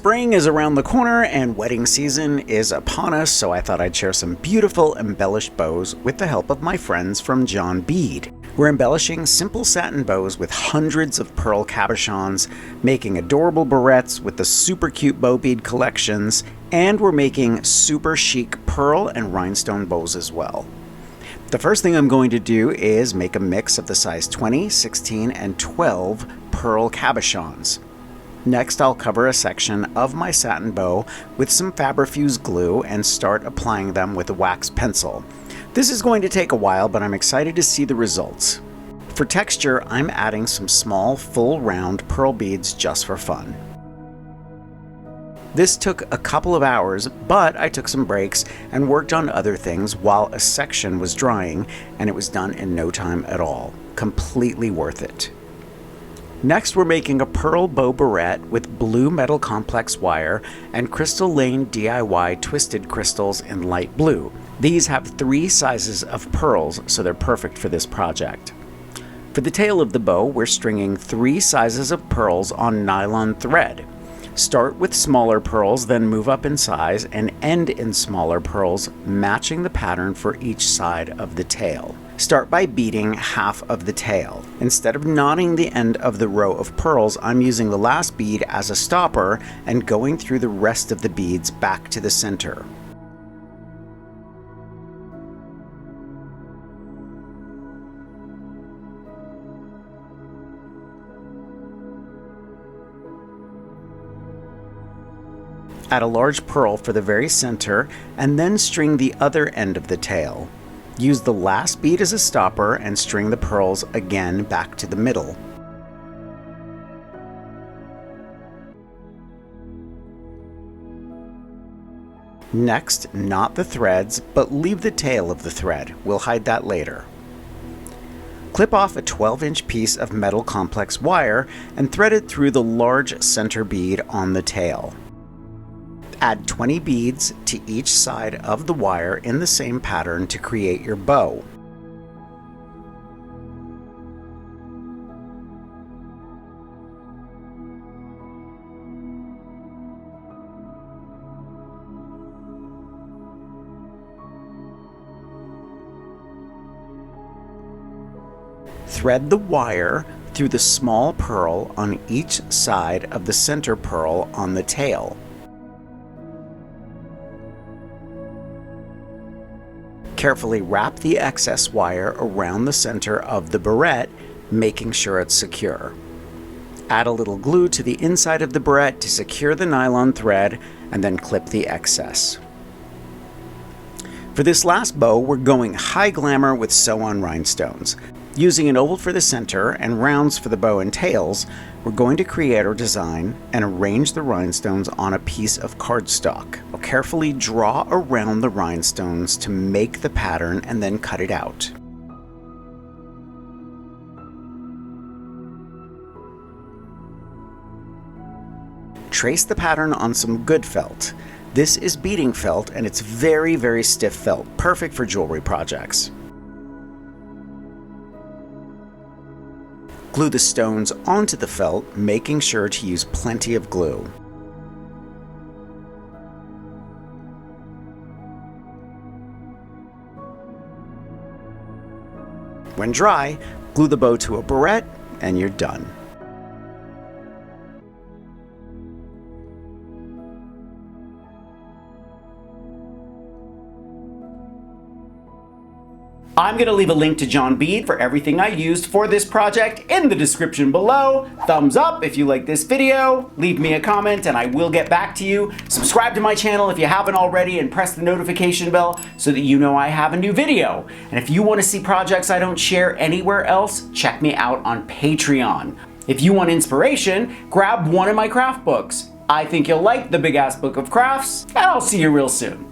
Spring is around the corner and wedding season is upon us, so I thought I'd share some beautiful embellished bows with the help of my friends from John Bead. We're embellishing simple satin bows with hundreds of pearl cabochons, making adorable barrettes with the super cute bow bead collections, and we're making super chic pearl and rhinestone bows as well. The first thing I'm going to do is make a mix of the size 20, 16, and 12 pearl cabochons. Next, I'll cover a section of my satin bow with some Fabrifuse glue and start applying them with a wax pencil. This is going to take a while, but I'm excited to see the results. For texture, I'm adding some small, full round pearl beads just for fun. This took a couple of hours, but I took some breaks and worked on other things while a section was drying, and it was done in no time at all. Completely worth it. Next, we're making a pearl bow barrette with blue metal complex wire and Crystal Lane DIY twisted crystals in light blue. These have 3 sizes of pearls, so they're perfect for this project. For the tail of the bow, we're stringing 3 sizes of pearls on nylon thread. Start with smaller pearls, then move up in size and end in smaller pearls, matching the pattern for each side of the tail. Start by beading half of the tail. Instead of knotting the end of the row of pearls, I'm using the last bead as a stopper and going through the rest of the beads back to the center. Add a large pearl for the very center and then string the other end of the tail. Use the last bead as a stopper and string the pearls again back to the middle. Next, knot the threads, but leave the tail of the thread. We'll hide that later. Clip off a 12-inch piece of metal complex wire and thread it through the large center bead on the tail. Add 20 beads to each side of the wire in the same pattern to create your bow. Thread the wire through the small pearl on each side of the center pearl on the tail. Carefully wrap the excess wire around the center of the barrette, making sure it's secure. Add a little glue to the inside of the barrette to secure the nylon thread, and then clip the excess. For this last bow, we're going high glamour with sew-on rhinestones. Using an oval for the center and rounds for the bow and tails, we're going to create our design and arrange the rhinestones on a piece of cardstock. I'll carefully draw around the rhinestones to make the pattern and then cut it out. Trace the pattern on some good felt. This is beading felt and it's very, very stiff felt, perfect for jewelry projects. Glue the stones onto the felt, making sure to use plenty of glue. When dry, glue the bow to a barrette and you're done. I'm going to leave a link to John Bead for everything I used for this project in the description below. Thumbs up if you like this video, leave me a comment and I will get back to you. Subscribe to my channel if you haven't already and press the notification bell so that you know I have a new video. And if you want to see projects I don't share anywhere else, check me out on Patreon. If you want inspiration, grab one of my craft books. I think you'll like the Big Ass Book of Crafts, and I'll see you real soon.